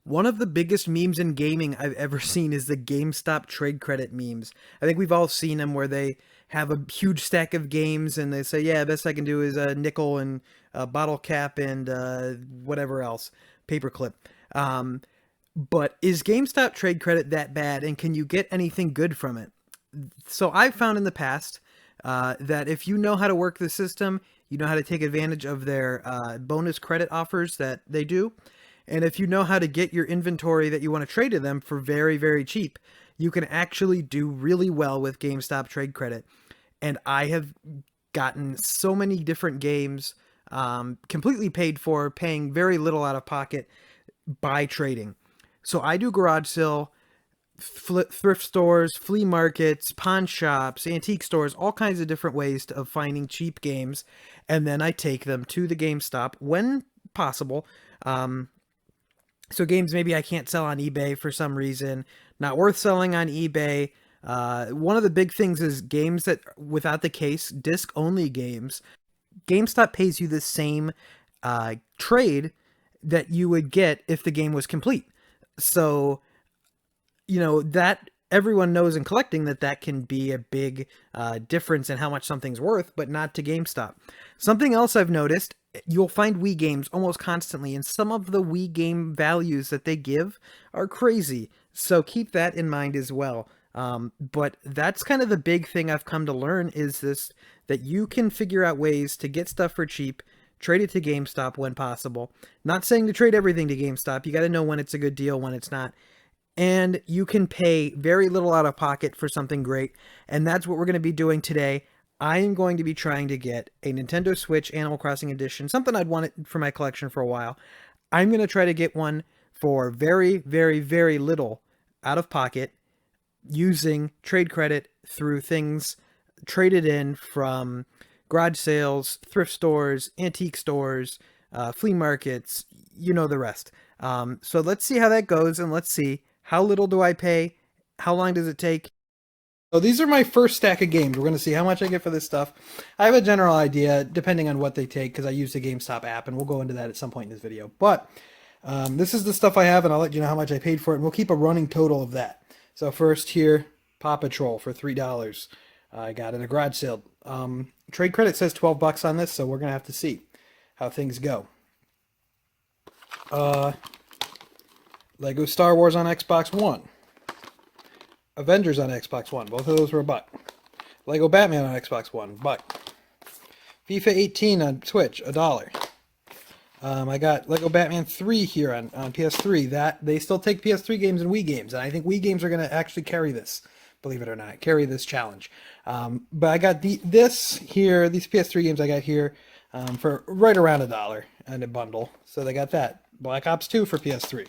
One of the biggest memes in gaming I've ever seen is the GameStop trade credit memes. I think we've all seen them where they have a huge stack of games and they say, yeah, best I can do is a nickel and a bottle cap and whatever else, paperclip. Um, but is GameStop trade credit that bad and can you get anything good from it? So I've found in the past that if you know how to work the system, you know how to take advantage of their bonus credit offers that they do, and if you know how to get your inventory that you want to trade to them for very, very cheap, you can actually do really well with GameStop trade credit. And I have gotten so many different games completely paid for, paying very little out of pocket by trading. So I do garage sale, thrift stores, flea markets, pawn shops, antique stores, all kinds of different ways of finding cheap games, and then I take them to the GameStop when possible. So games maybe I can't sell on eBay for some reason, not worth selling on eBay. One of the big things is games that without the case, disc only games. GameStop pays you the same trade that you would get if the game was complete. So that everyone knows in collecting that can be a big difference in how much something's worth, but not to GameStop. Something else I've noticed, you'll find Wii games almost constantly, and some of the Wii game values that they give are crazy. So keep that in mind as well. But that's kind of the big thing I've come to learn is this, that you can figure out ways to get stuff for cheap, trade it to GameStop when possible. Not saying to trade everything to GameStop. You got to know when it's a good deal, when it's not. And you can pay very little out of pocket for something great. And that's what we're going to be doing today. I am going to be trying to get a Nintendo Switch Animal Crossing Edition, something I'd wanted for my collection for a while. I'm going to try to get one for very, very, very little out of pocket using trade credit through things traded in from garage sales, thrift stores, antique stores, flea markets, you know the rest. So let's see how that goes, and let's see how little do I pay, how long does it take. So these are my first stack of games. We're going to see how much I get for this stuff. I have a general idea, depending on what they take, because I use the GameStop app, and we'll go into that at some point in this video. But this is the stuff I have, and I'll let you know how much I paid for it, and we'll keep a running total of that. So first here, Paw Patrol for $3. I got it at a garage sale. Trade credit says $12 on this, so we're going to have to see how things go. Lego Star Wars on Xbox One. Avengers on Xbox One. Both of those were $1. Lego Batman on Xbox One, $1. FIFA 18 on Switch, $1. I got Lego Batman 3 here on PS3. That they still take PS3 games and Wii games, and I think Wii games are going to actually carry this, believe it or not, carry this challenge. But I got this here, these PS3 games I got here for right around $1 in a bundle. So they got that. Black Ops 2 for PS3.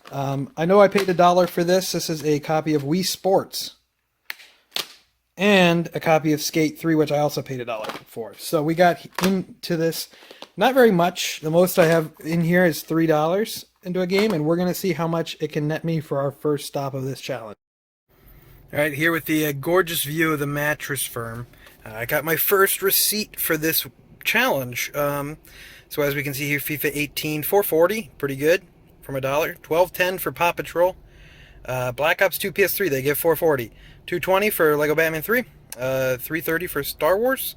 I know I paid $1 for this. This is a copy of Wii Sports and a copy of Skate 3, which I also paid $1 for. So we got into this not very much. The most I have in here is $3 into a game, and we're going to see how much it can net me for our first stop of this challenge. All right, here with the gorgeous view of the Mattress Firm. I got my first receipt for this challenge. So as we can see here, FIFA 18, $4.40, pretty good. From $1, $12.10 for Paw Patrol, Black Ops 2 PS3 they give $4.40, $2.20 for Lego Batman 3, $3.30 for Star Wars,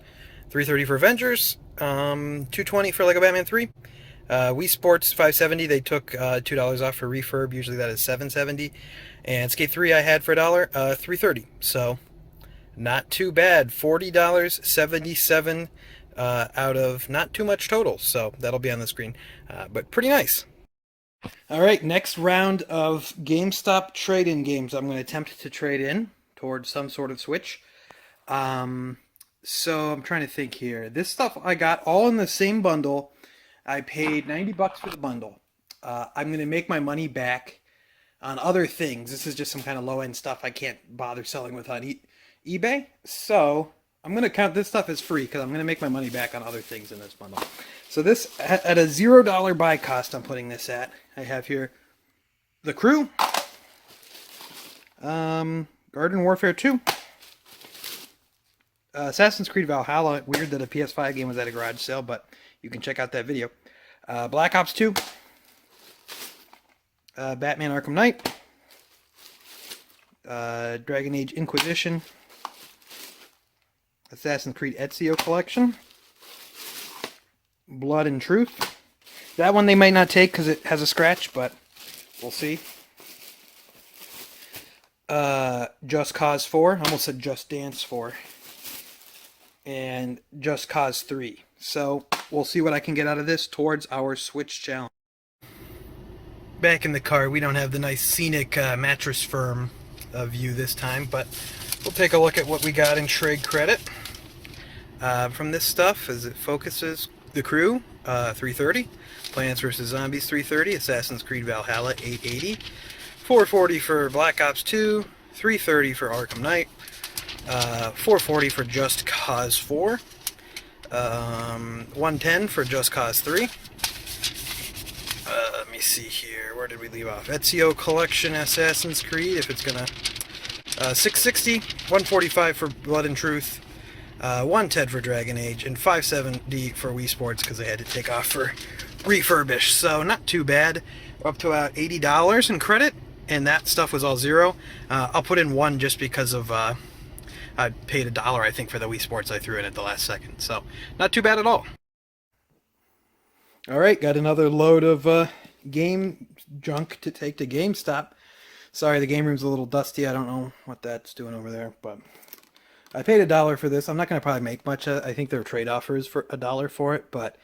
$3.30 for Avengers, $2.20 for Lego Batman 3, Wii Sports $5.70 they took $2 off for refurb, usually that is $7.70, and Skate 3 I had for $1, $3.30. So not too bad, $40.77 out of not too much total. So that'll be on the screen, but pretty nice. All right, next round of GameStop trade-in games. I'm going to attempt to trade in towards some sort of Switch. So I'm trying to think here. This stuff I got all in the same bundle. I paid $90 for the bundle. I'm going to make my money back on other things. This is just some kind of low-end stuff I can't bother selling with on eBay. So I'm going to count this stuff as free because I'm going to make my money back on other things in this bundle. So this, at a $0 buy cost, I'm putting this at. I have here The Crew, Garden Warfare 2, Assassin's Creed Valhalla. Weird that a PS5 game was at a garage sale, but you can check out that video. Black Ops 2, Batman Arkham Knight, Dragon Age Inquisition, Assassin's Creed Ezio Collection, Blood and Truth. That one they might not take because it has a scratch, but we'll see. Just Cause 4. I almost said Just Dance 4. And Just Cause 3. So we'll see what I can get out of this towards our Switch challenge. Back in the car, we don't have the nice scenic Mattress Firm view this time, but we'll take a look at what we got in trade credit. From this stuff, as it focuses, The Crew, 330, Plants vs. Zombies, 330, Assassin's Creed Valhalla, 880, 440 for Black Ops 2, 330 for Arkham Knight, 440 for Just Cause 4, 110 for Just Cause 3. Let me see here. Where did we leave off? Ezio Collection Assassin's Creed, if it's gonna... 660, 145 for Blood and Truth, 110 for Dragon Age, and 570 for Wii Sports because they had to take off for refurbish. So not too bad. We're up to about $80 in credit, and that stuff was all zero. I'll put in one just because of I paid $1, I think, for the Wii Sports I threw in at the last second. So not too bad at all. All right, got another load of game junk to take to GameStop. Sorry, the game room's a little dusty. I don't know what that's doing over there, but I paid $1 for this. I'm not going to probably make much. I think there are trade offers for $1 for it, but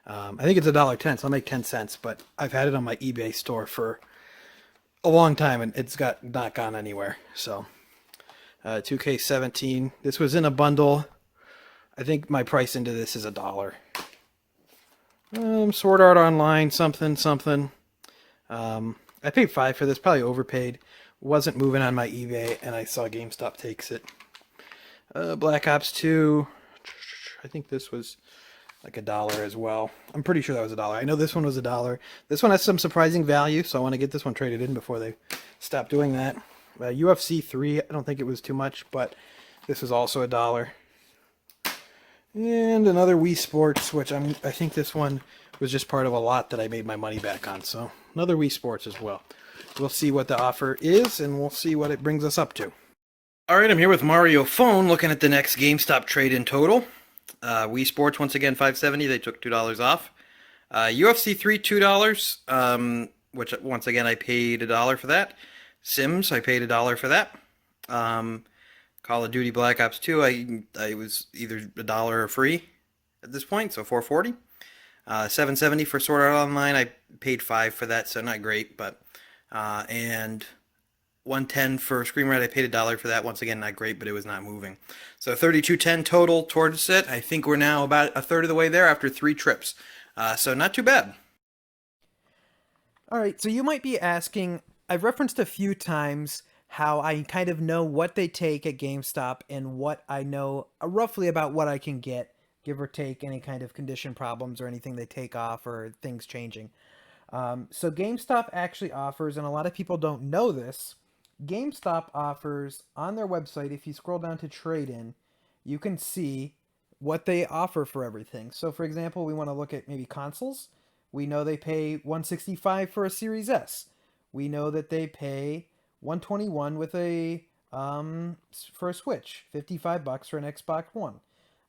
I think it's $1.10, so I'll make 10 cents. But I've had it on my eBay store for a long time, and it's not gone anywhere. So 2K17. This was in a bundle. I think my price into this is $1. Sword Art Online, something. I paid $5 for this, probably overpaid. Wasn't moving on my eBay, and I saw GameStop takes it. Black Ops 2, I think this was like $1 as well. I'm pretty sure that was $1. I know this one was $1. This one has some surprising value, so I want to get this one traded in before they stop doing that. UFC 3, I don't think it was too much, but this was also $1. And another Wii Sports, which I think this one was just part of a lot that I made my money back on. So another Wii Sports as well. We'll see what the offer is, and we'll see what it brings us up to. All right, I'm here with Mario Phone, looking at the next GameStop trade-in total. Wii Sports, once again, $5.70. They took $2 off. UFC 3, $2, which, once again, I paid $1 for that. Sims, I paid $1 for that. Call of Duty Black Ops 2, I was either $1 or free at this point, so $4.40. $7.70 for Sword Art Online. I paid $5 for that, so not great, but and $1.10 for Screamrite. I paid $1 for that. Once again, not great, but it was not moving. So $32.10 total towards it. I think we're now about a third of the way there after 3 trips. So not too bad. All right, so you might be asking, I've referenced a few times how I kind of know what they take at GameStop and what I know roughly about what I can get, give or take any kind of condition problems or anything they take off or things changing. So GameStop actually offers, and a lot of people don't know this, GameStop offers on their website, if you scroll down to trade-in, you can see what they offer for everything. So for example, we want to look at maybe consoles. We know they pay $165 for a Series S. We know that they pay $121 with a for a Switch, $55 for an Xbox One.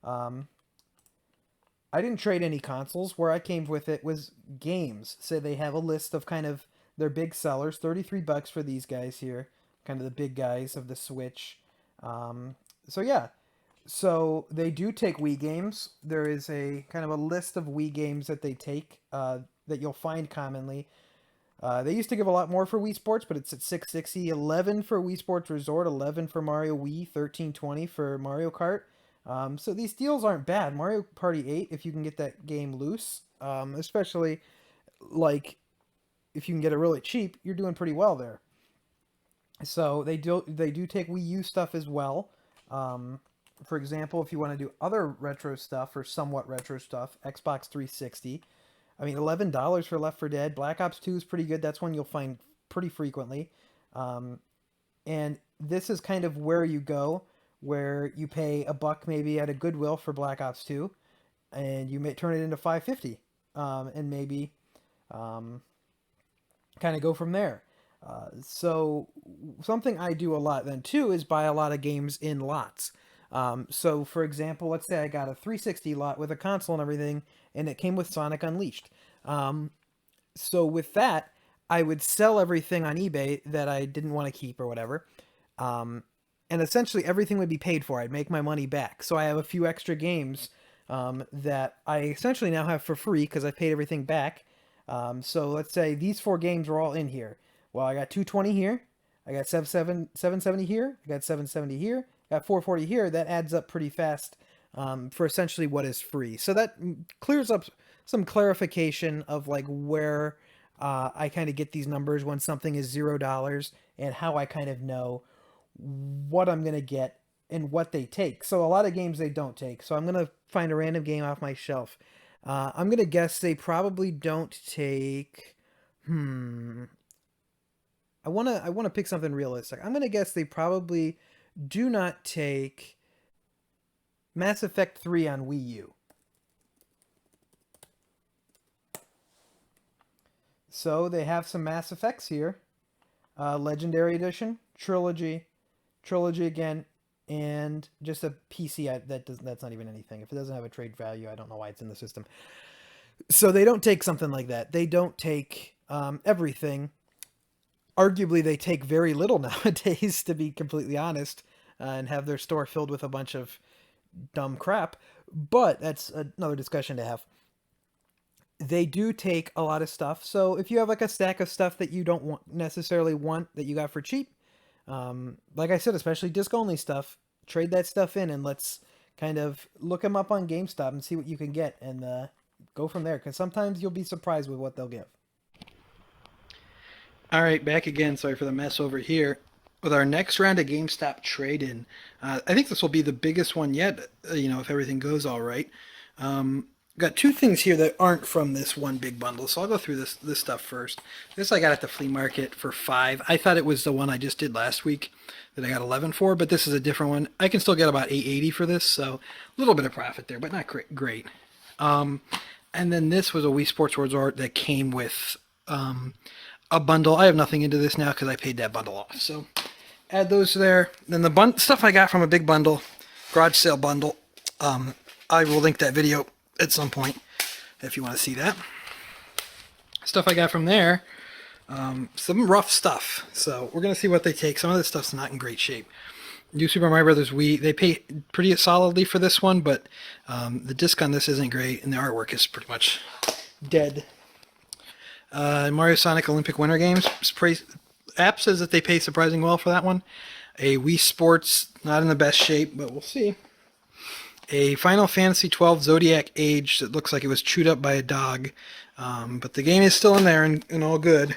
I didn't trade any consoles. Where I came with it was games. So they have a list of kind of their big sellers, $33 for these guys here, kind of the big guys of the Switch. So yeah, so they do take Wii games. There is a kind of a list of Wii games that they take that you'll find commonly. They used to give a lot more for Wii Sports, but it's at $660. $11 for Wii Sports Resort, $11 for Mario Wii, $13.20 for Mario Kart. So these deals aren't bad. Mario Party 8, if you can get that game loose, especially like if you can get it really cheap, you're doing pretty well there. So they do take Wii U stuff as well. For example, if you want to do other retro stuff or somewhat retro stuff, Xbox 360. I mean, $11 for Left 4 Dead. Black Ops 2 is pretty good. That's one you'll find pretty frequently. And this is kind of where you go, where you pay $1 maybe at a Goodwill for Black Ops 2, and you may turn it into $5.50, and maybe kind kind of go from there. So something I do a lot then too is buy a lot of games in lots. So for example, let's say I got a 360 lot with a console and everything, and it came with Sonic Unleashed. Um, so with that, I would sell everything on eBay that I didn't want to keep or whatever. Um, and essentially everything would be paid for. I'd make my money back. So I have a few extra games that I essentially now have for free because I paid everything back. So let's say these 4 games are all in here. Well, I got 220 here. I got 770 here. I got 770 here. I got 440 here. That adds up pretty fast for essentially what is free. So that clears up some clarification of like where I kind of get these numbers when something is $0 and how I kind of know what I'm going to get and what they take. So a lot of games they don't take. So I'm going to find a random game off my shelf. I'm going to guess they probably don't take. I want to pick something realistic. I'm going to guess they probably do not take Mass Effect 3 on Wii U. So they have some Mass Effects here. Legendary Edition, Trilogy, Trilogy again, and just a PC that's not even anything. If it doesn't have a trade value, I don't know why it's in the system. So they don't take something like that. They don't take everything. Arguably, they take very little nowadays, to be completely honest, and have their store filled with a bunch of dumb crap. But that's another discussion to have. They do take a lot of stuff. So if you have like a stack of stuff that you don't necessarily want that you got for cheap, like I said, especially disc only stuff, trade that stuff in and let's kind of look them up on GameStop and see what you can get and go from there. Because sometimes you'll be surprised with what they'll give. All right, back again. Sorry for the mess over here. With our next round of GameStop trade-in, I think this will be the biggest one yet. If everything goes all right. Got 2 things here that aren't from this one big bundle, so I'll go through this stuff first. This I got at the flea market for $5. I thought it was the one I just did last week that I got $11 for, but this is a different one. I can still get about $8.80 for this, so a little bit of profit there, but not great. And then this was a Wii Sports Resort that came with a bundle. I have nothing into this now because I paid that bundle off, so add those there. Then the stuff I got from a big bundle, garage sale bundle. I will link that video at some point if you want to see that. Stuff I got from there, some rough stuff. So we're going to see what they take. Some of this stuff's not in great shape. New Super Mario Brothers Wii, they pay pretty solidly for this one, but the disc on this isn't great, and the artwork is pretty much dead. Mario Sonic Olympic Winter Games, app says that they pay surprisingly well for that one. A Wii Sports, not in the best shape, but we'll see. A Final Fantasy XII Zodiac Age that looks like it was chewed up by a dog, but the game is still in there and all good.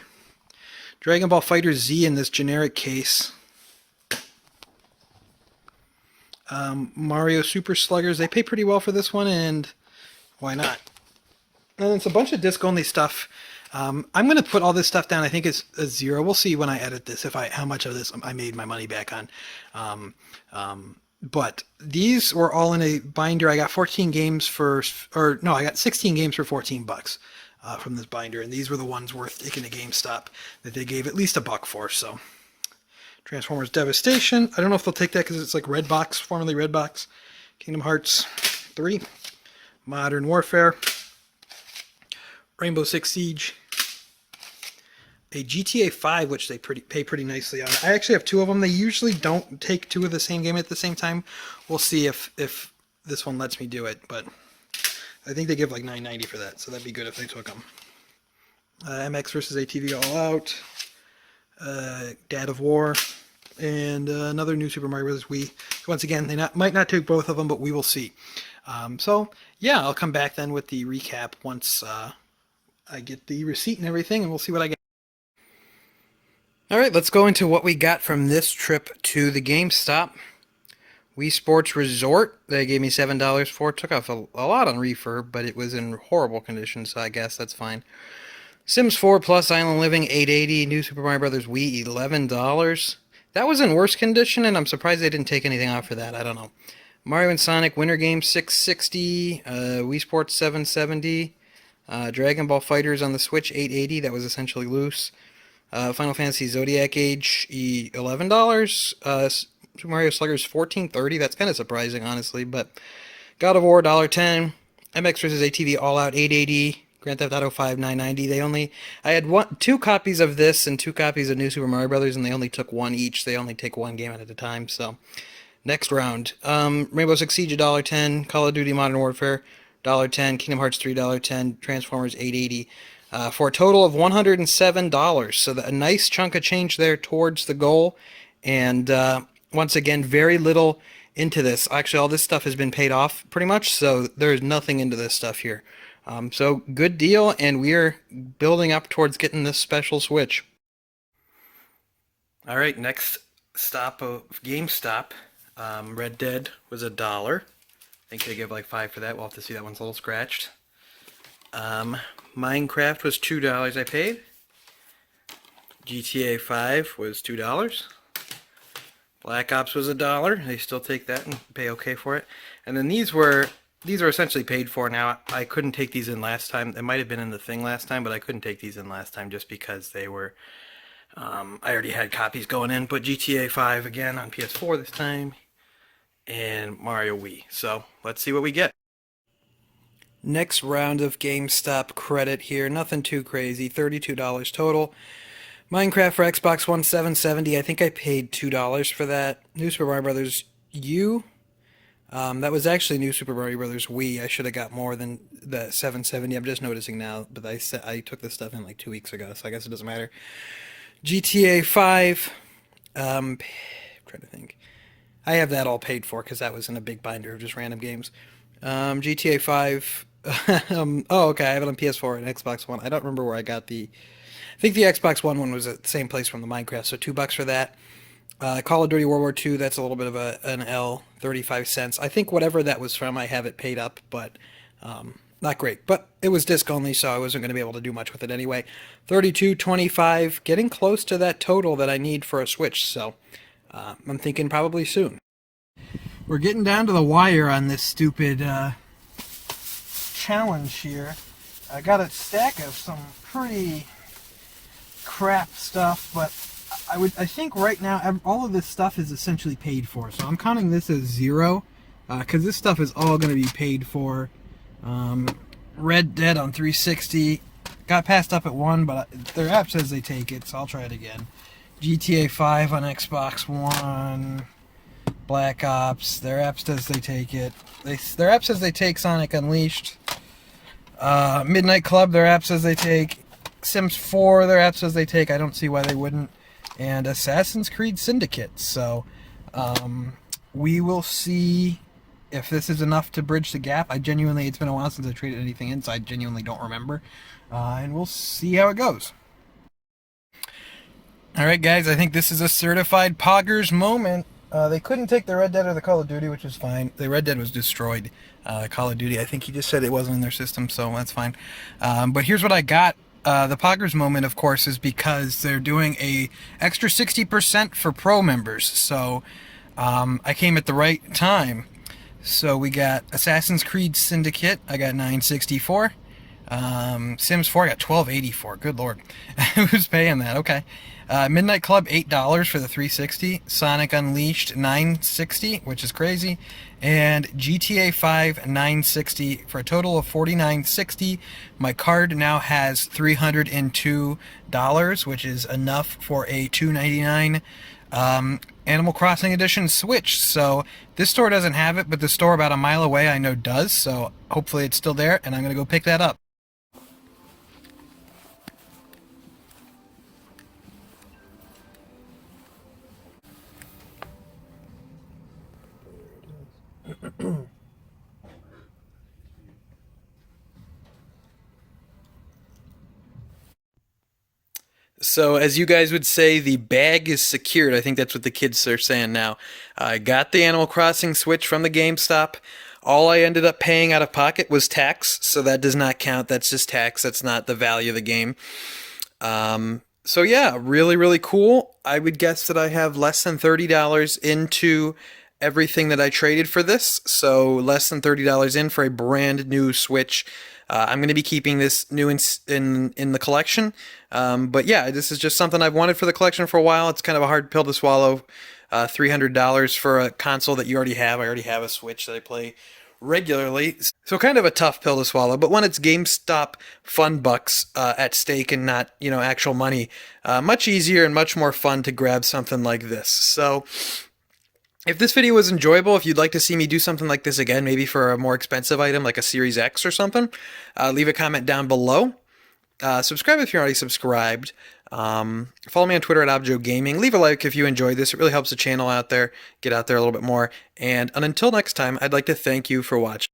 Dragon Ball Fighter Z in this generic case. Mario Super Sluggers, they pay pretty well for this one, and why not? And it's a bunch of disc-only stuff. I'm going to put all this stuff down. I think it's a 0. We'll see when I edit this how much of this I made my money back on. But these were all in a binder. I got 14 games I got 16 games for $14 from this binder, and these were the ones worth taking to GameStop that they gave at least $1 for. So, Transformers Devastation. I don't know if they'll take that because it's like Redbox, formerly Redbox. Kingdom Hearts 3, Modern Warfare, Rainbow Six Siege, a GTA 5, which they pay pretty nicely on. I actually have 2 of them. They usually don't take 2 of the same game at the same time. We'll see if this one lets me do it, but I think they give like $9.90 for that, so that'd be good if they took them. MX vs. ATV All Out, Dad of War, and another New Super Mario Bros. Wii. Once again, they might not take both of them, but we will see. So, yeah, I'll come back then with the recap once I get the receipt and everything, and we'll see what I get. All right, let's go into what we got from this trip to the GameStop. Wii Sports Resort, they gave me $7 for. Took off a lot on refurb, but it was in horrible condition, so I guess that's fine. Sims 4 Plus Island Living, $8.80. New Super Mario Bros. Wii, $11. That was in worse condition, and I'm surprised they didn't take anything off for that. I don't know. Mario and Sonic Winter Games, $6.60. Wii Sports, $7.70. Dragon Ball FighterZ on the Switch, $8.80. That was essentially loose. Final Fantasy Zodiac Age, $11. Super Mario Sluggers, $14.30. That's kind of surprising, honestly, but God of War, $1.10. MX vs. ATV All Out, $8.80. Grand Theft Auto 5, $9.90. I had two copies of this and two copies of New Super Mario Brothers, and they only took one each. They only take one game at a time. So, next round, Rainbow Six Siege, $1.10. Call of Duty Modern Warfare, $1.10. Kingdom Hearts, $3.10. Transformers, $8.80. For a total of $107. So a nice chunk of change there towards the goal. And once again, very little into this. Actually, all this stuff has been paid off pretty much, so there's nothing into this stuff here. So good deal, and we are building up towards getting this special Switch. All right, next stop of GameStop. Red Dead was $1. I think they give like 5 for that. We'll have to see. That one's a little scratched. Minecraft was $2 I paid. GTA 5 was $2. Black Ops was $1. They still take that and pay okay for it. And then these are essentially paid for now. I couldn't take these in last time. It might have been in the thing last time, but I couldn't take these in last time just because they were. I already had copies going in. But GTA 5 again on PS4 this time, and Mario Wii. So let's see what we get. Next round of GameStop credit here. Nothing too crazy. $32 total. Minecraft for Xbox One, $7.70. I think I paid $2 for that. New Super Mario Brothers U. That was actually New Super Mario Brothers Wii. I should have got more than the $7.70. I'm just noticing now, but I took this stuff in like 2 weeks ago, so I guess it doesn't matter. GTA 5. I'm trying to think. I have that all paid for because that was in a big binder of just random games. GTA 5. Oh, okay. I have it on PS4 and Xbox One. I don't remember where I got the. I think the Xbox One was at the same place from the Minecraft, so $2 for that. Call of Duty World War II, that's a little bit of an L, 35 cents. I think whatever that was from, I have it paid up, but not great. But it was disc only, so I wasn't going to be able to do much with it anyway. 32.25, getting close to that total that I need for a Switch, so I'm thinking probably soon. We're getting down to the wire on this stupid challenge here. I got a stack of some pretty crap stuff, but I think right now all of this stuff is essentially paid for, so I'm counting this as 0 because this stuff is all going to be paid for. Red Dead on 360 got passed up at 1, but their app says they take it, so I'll try it again. GTA 5 on Xbox One. Black Ops, their app says they take it. Their app says they take Sonic Unleashed. Midnight Club, their app says they take. Sims 4, their app says they take. I don't see why they wouldn't. And Assassin's Creed Syndicate. So, we will see if this is enough to bridge the gap. It's been a while since I traded anything in, so I genuinely don't remember. And we'll see how it goes. Alright guys, I think this is a certified Poggers moment. They couldn't take the Red Dead or the Call of Duty, which is fine. The Red Dead was destroyed. Call of Duty, I think he just said it wasn't in their system, so that's fine. But here's what I got. The Poggers moment, of course, is because they're doing a extra 60% for pro members. So I came at the right time. So we got Assassin's Creed Syndicate. I got $9.64. Sims 4, I got $12.84. Good lord. Who's paying that? Okay. Midnight Club, $8 for the 360. Sonic Unleashed, $9.60, which is crazy. And GTA 5, $9.60 for a total of $49.60. My card now has $302, which is enough for a $299 Animal Crossing Edition Switch. So this store doesn't have it, but the store about a mile away I know does. So hopefully it's still there, and I'm going to go pick that up. So, as you guys would say, the bag is secured. I think that's what the kids are saying now. I got the Animal Crossing Switch from the GameStop. All I ended up paying out of pocket was tax, so that does not count. That's just tax. That's not the value of the game. So yeah, really, really cool. I would guess that I have less than $30 into everything that I traded for this. So less than $30 in for a brand new Switch. I'm going to be keeping this new in the collection. But yeah, this is just something I've wanted for the collection for a while. It's kind of a hard pill to swallow. $300 for a console that you already have. I already have a Switch that I play regularly. So kind of a tough pill to swallow, but when it's GameStop fun bucks at stake and not, actual money, much easier and much more fun to grab something like this. So if this video was enjoyable, if you'd like to see me do something like this again, maybe for a more expensive item like a Series X or something, leave a comment down below. Subscribe if you're already subscribed. Follow me on Twitter at ObjoGaming. Leave a like if you enjoyed this. It really helps the channel out there, get out there a little bit more. And until next time, I'd like to thank you for watching.